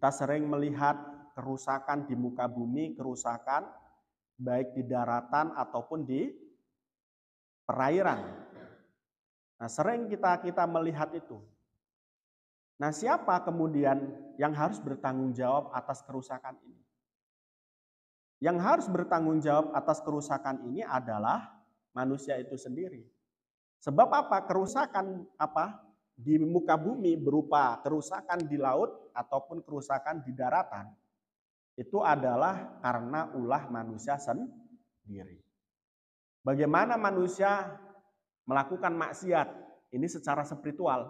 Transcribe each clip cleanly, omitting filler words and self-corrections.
Kita sering melihat kerusakan di muka bumi, kerusakan baik di daratan ataupun di perairan. Nah, sering kita melihat itu. Nah, siapa kemudian yang harus bertanggung jawab atas kerusakan ini? Yang harus bertanggung jawab atas kerusakan ini adalah manusia itu sendiri. Sebab apa? Kerusakan apa? Di muka bumi berupa kerusakan di laut ataupun kerusakan di daratan. Itu adalah karena ulah manusia sendiri. Bagaimana manusia melakukan maksiat? Ini secara spiritual.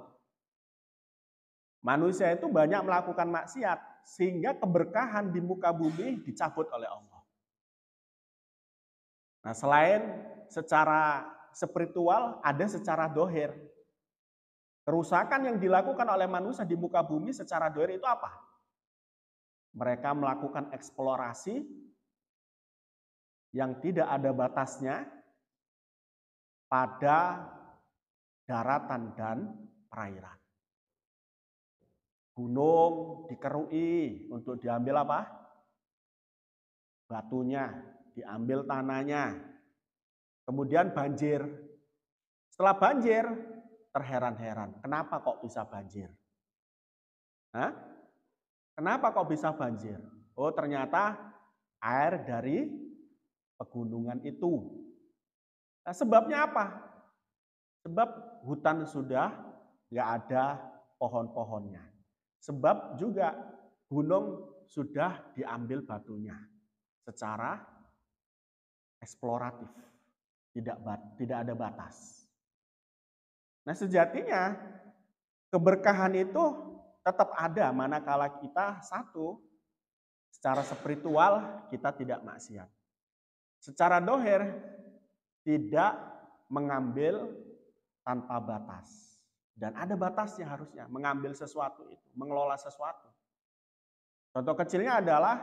Manusia itu banyak melakukan maksiat sehingga keberkahan di muka bumi dicabut oleh Allah. Nah, selain secara spiritual, ada secara dohir. Kerusakan yang dilakukan oleh manusia di muka bumi secara dohir itu apa? Mereka melakukan eksplorasi yang tidak ada batasnya pada daratan dan perairan. Gunung dikerui untuk diambil apa? Batunya, diambil tanahnya. Kemudian banjir. Setelah banjir, terheran-heran. Kenapa kok bisa banjir? Hah? Kenapa kok bisa banjir? Oh, ternyata air dari pegunungan itu. Nah, sebabnya apa? Sebab hutan sudah nggak ada pohon-pohonnya. Sebab juga gunung sudah diambil batunya secara eksploratif, tidak ada batas. Nah, sejatinya keberkahan itu tetap ada manakala kita satu, secara spiritual kita tidak maksiat. Secara dohir tidak mengambil tanpa batas. Dan ada batasnya harusnya mengambil sesuatu itu, mengelola sesuatu. Contoh kecilnya adalah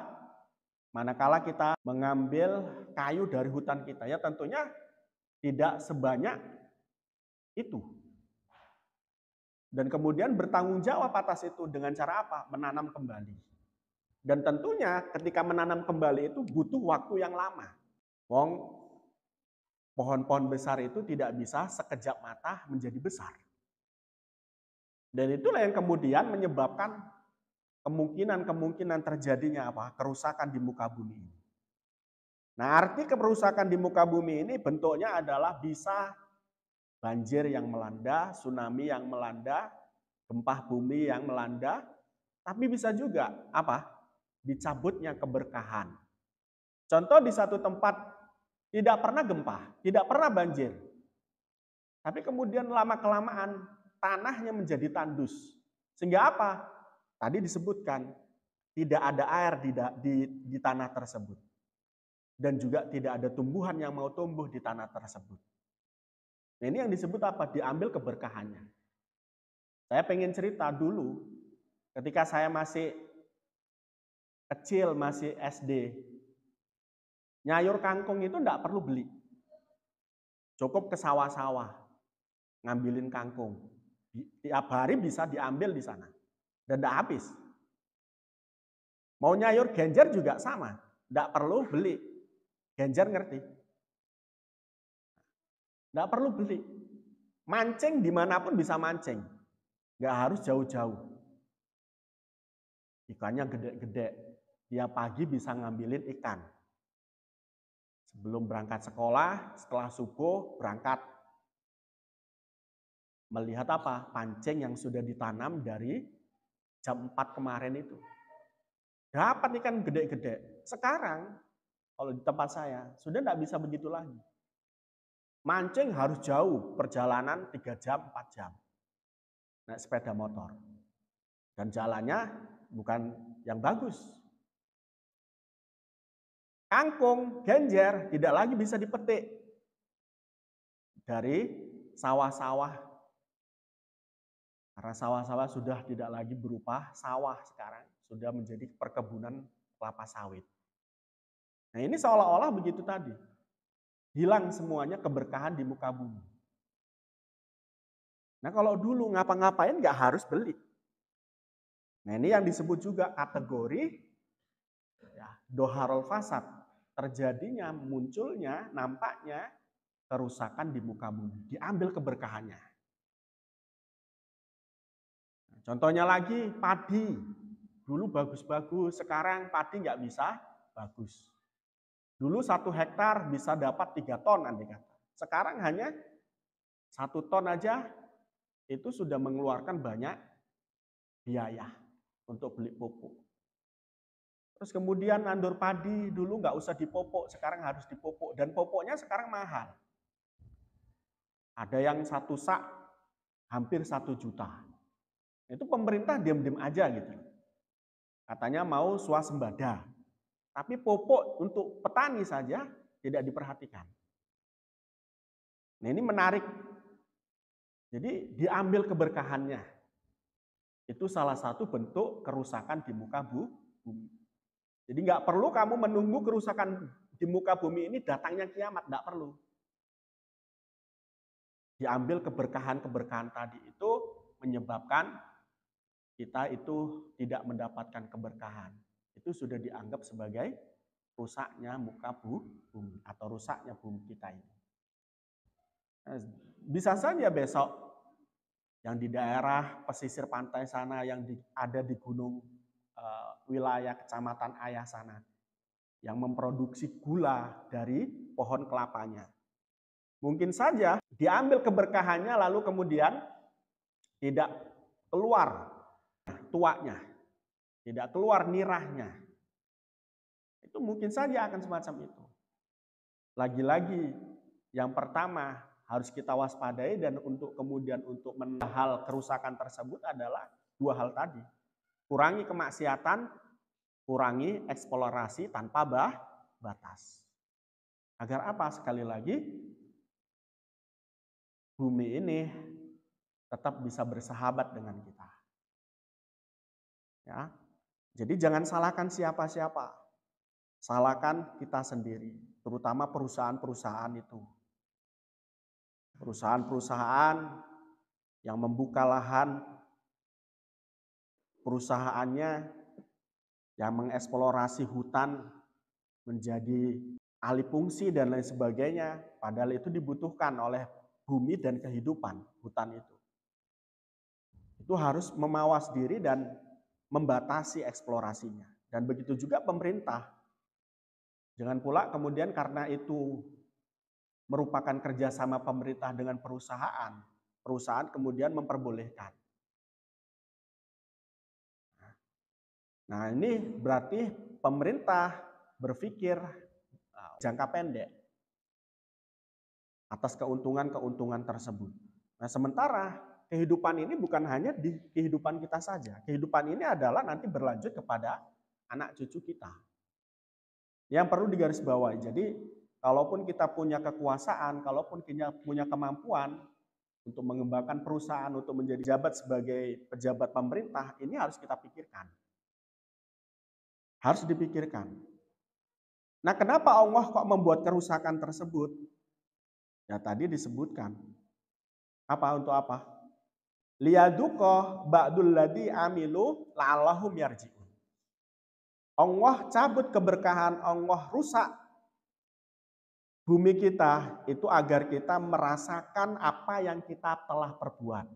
manakala kita mengambil kayu dari hutan kita, ya tentunya tidak sebanyak itu. Dan kemudian bertanggung jawab atas itu dengan cara apa? Menanam kembali. Dan tentunya ketika menanam kembali itu butuh waktu yang lama. Wong, pohon-pohon besar itu tidak bisa sekejap mata menjadi besar. Dan itulah yang kemudian menyebabkan kemungkinan terjadinya apa? Kerusakan di muka bumi ini. Nah, arti kerusakan di muka bumi ini bentuknya adalah bisa banjir yang melanda, tsunami yang melanda, gempa bumi yang melanda, tapi bisa juga apa? Dicabutnya keberkahan. Contoh di satu tempat tidak pernah gempa, tidak pernah banjir. Tapi kemudian lama-kelamaan tanahnya menjadi tandus. Sehingga apa? Tadi disebutkan tidak ada air di tanah tersebut. Dan juga tidak ada tumbuhan yang mau tumbuh di tanah tersebut. Nah, ini yang disebut apa? Diambil keberkahannya. Saya pengen cerita dulu, ketika saya masih kecil, masih SD, nyayur kangkung itu enggak perlu beli. Cukup ke sawah-sawah, ngambilin kangkung. Tiap hari bisa diambil di sana. Dan enggak habis. Mau nyayur genjer juga sama. Enggak perlu beli. Genjer ngerti? Enggak perlu beli. Mancing dimanapun bisa mancing. Enggak harus jauh-jauh. Ikannya gede-gede. Tiap pagi bisa ngambilin ikan. Sebelum berangkat sekolah, setelah subuh berangkat. Melihat apa? Pancing yang sudah ditanam dari jam 4 kemarin itu. Dapat ikan gede-gede. Sekarang, kalau di tempat saya, sudah tidak bisa begitu lagi. Mancing harus jauh, perjalanan 3 jam, 4 jam. Naik sepeda motor. Dan jalannya bukan yang bagus. Kangkung, genjer tidak lagi bisa dipetik dari sawah-sawah. Karena sawah-sawah sudah tidak lagi berupa sawah sekarang, sudah menjadi perkebunan kelapa sawit. Nah, ini seolah-olah begitu tadi. Hilang semuanya keberkahan di muka bumi. Nah, kalau dulu ngapa-ngapain nggak harus beli. Nah, ini yang disebut juga kategori ya, doharul fasad, terjadinya, munculnya, nampaknya kerusakan di muka bumi, diambil keberkahannya. Contohnya lagi padi, dulu bagus-bagus, sekarang padi nggak bisa bagus. Dulu 1 hektar bisa dapat 3 ton andai kata. Sekarang hanya 1 ton aja itu sudah mengeluarkan banyak biaya untuk beli pupuk. Terus kemudian nandur padi dulu nggak usah dipupuk, sekarang harus dipupuk dan pupuknya sekarang mahal. Ada yang 1 sak hampir 1 juta. Itu pemerintah diam-diam aja gitu. Katanya mau swasembada. Tapi pupuk untuk petani saja tidak diperhatikan. Nah, ini menarik. Jadi diambil keberkahannya. Itu salah satu bentuk kerusakan di muka bumi. Jadi nggak perlu kamu menunggu kerusakan di muka bumi ini datangnya kiamat, nggak perlu. Diambil keberkahan-keberkahan tadi itu menyebabkan kita itu tidak mendapatkan keberkahan. Itu sudah dianggap sebagai rusaknya muka bumi atau rusaknya bumi kita ini. Bisa saja besok yang di daerah pesisir pantai sana, yang ada di gunung wilayah kecamatan Ayah sana, yang memproduksi gula dari pohon kelapanya. Mungkin saja diambil keberkahannya lalu kemudian tidak keluar tuaknya, tidak keluar nirahnya. Itu mungkin saja akan semacam itu. Lagi-lagi yang pertama harus kita waspadai dan untuk kemudian untuk hal kerusakan tersebut adalah 2 hal tadi. Kurangi kemaksiatan, kurangi eksplorasi tanpa batas. Agar apa? Sekali lagi, bumi ini tetap bisa bersahabat dengan kita. Ya. Jadi jangan salahkan siapa-siapa. Salahkan kita sendiri, terutama perusahaan-perusahaan itu. Perusahaan-perusahaan yang membuka lahan perusahaannya, yang mengeksplorasi hutan menjadi alih fungsi dan lain sebagainya, padahal itu dibutuhkan oleh bumi dan kehidupan hutan itu. Itu harus memawas diri dan membatasi eksplorasinya. Dan begitu juga pemerintah. Jangan pula kemudian karena itu merupakan kerjasama pemerintah dengan perusahaan, perusahaan kemudian memperbolehkan. Nah, ini berarti pemerintah berpikir jangka pendek atas keuntungan-keuntungan tersebut. Nah, sementara kehidupan ini bukan hanya di kehidupan kita saja. Kehidupan ini adalah nanti berlanjut kepada anak cucu kita. Yang perlu digarisbawahi. Jadi, kalaupun kita punya kekuasaan, kalaupun kita punya kemampuan untuk mengembangkan perusahaan, untuk menjadi jabat sebagai pejabat pemerintah, ini harus kita pikirkan. Harus dipikirkan. Nah, kenapa Allah kok membuat kerusakan tersebut? Ya tadi disebutkan. Apa untuk apa? Liyaduqa ba'dul ladzi amilu la'allahum yarji'un. Allah cabut keberkahan, Allah rusak bumi kita itu agar kita merasakan apa yang kita telah perbuat.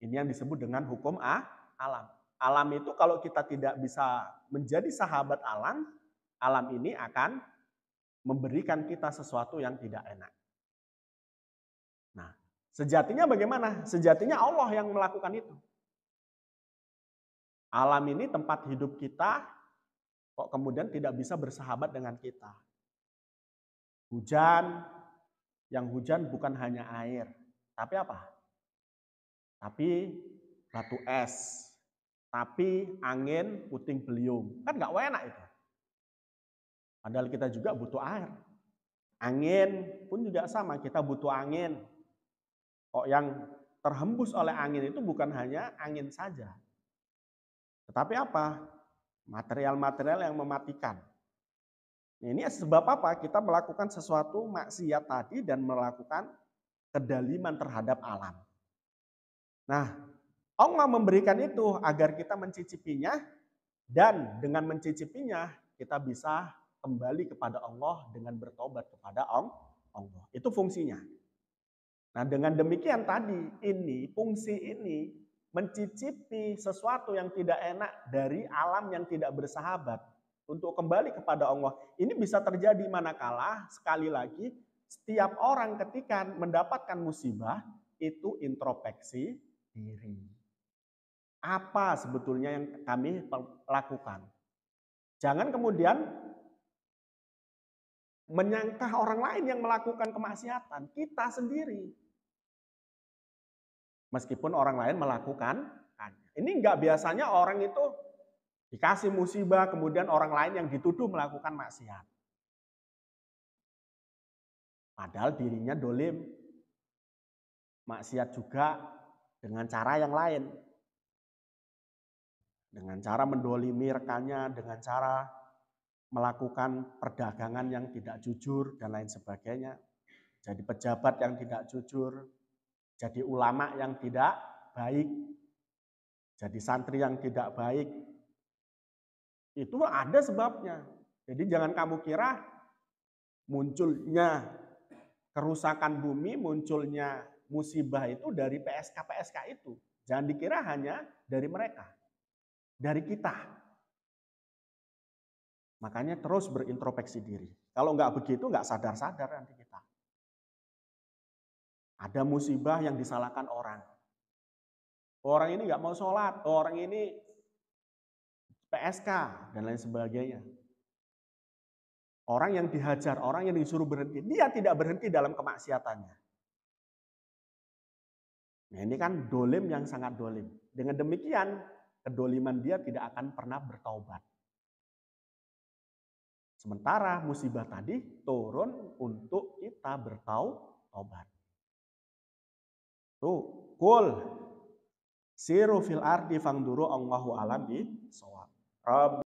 Ini yang disebut dengan hukum alam. Alam itu kalau kita tidak bisa menjadi sahabat alam, alam ini akan memberikan kita sesuatu yang tidak enak. Nah, sejatinya bagaimana? Sejatinya Allah yang melakukan itu. Alam ini tempat hidup kita, kok kemudian tidak bisa bersahabat dengan kita. Hujan, yang hujan bukan hanya air, tapi apa? Tapi batu es, tapi angin puting beliung. Kan nggak enak itu. Padahal kita juga butuh air. Angin pun juga sama, kita butuh angin. Kok yang terhembus oleh angin itu bukan hanya angin saja. Tetapi apa? Material-material yang mematikan. Ini sebab apa? Kita melakukan sesuatu maksiat tadi dan melakukan kedaliman terhadap alam. Nah, Allah memberikan itu agar kita mencicipinya, dan dengan mencicipinya kita bisa kembali kepada Allah dengan bertobat kepada Allah. Itu fungsinya. Nah, dengan demikian tadi fungsi ini mencicipi sesuatu yang tidak enak dari alam yang tidak bersahabat untuk kembali kepada Allah. Ini bisa terjadi manakala sekali lagi setiap orang ketika mendapatkan musibah itu introspeksi diri. Apa sebetulnya yang kami lakukan? Jangan kemudian menyangka orang lain yang melakukan kemaksiatan, kita sendiri. Meskipun orang lain melakukan. Ini enggak biasanya orang itu dikasih musibah, kemudian orang lain yang dituduh melakukan maksiat. Padahal dirinya dolim, maksiat juga dengan cara yang lain. Dengan cara mendolimi rekannya, dengan cara melakukan perdagangan yang tidak jujur, dan lain sebagainya. Jadi pejabat yang tidak jujur, jadi ulama yang tidak baik, jadi santri yang tidak baik. Itu ada sebabnya. Jadi jangan kamu kira munculnya kerusakan bumi, munculnya musibah itu dari PSK-PSK itu. Jangan dikira hanya dari mereka, dari kita. Makanya terus berintrospeksi diri. Kalau nggak begitu, nggak sadar-sadar nanti kita. Ada musibah yang disalahkan orang. Orang ini nggak mau sholat, orang ini PSK, dan lain sebagainya. Orang yang dihajar, orang yang disuruh berhenti, dia tidak berhenti dalam kemaksiatannya. Nah, ini kan dolim yang sangat dolim. Dengan demikian, kedoliman dia tidak akan pernah bertaubat. Sementara musibah tadi turun untuk kita bertaubat. Tuh, kul siru fil ardi fangduru Allahu alam bi shawab.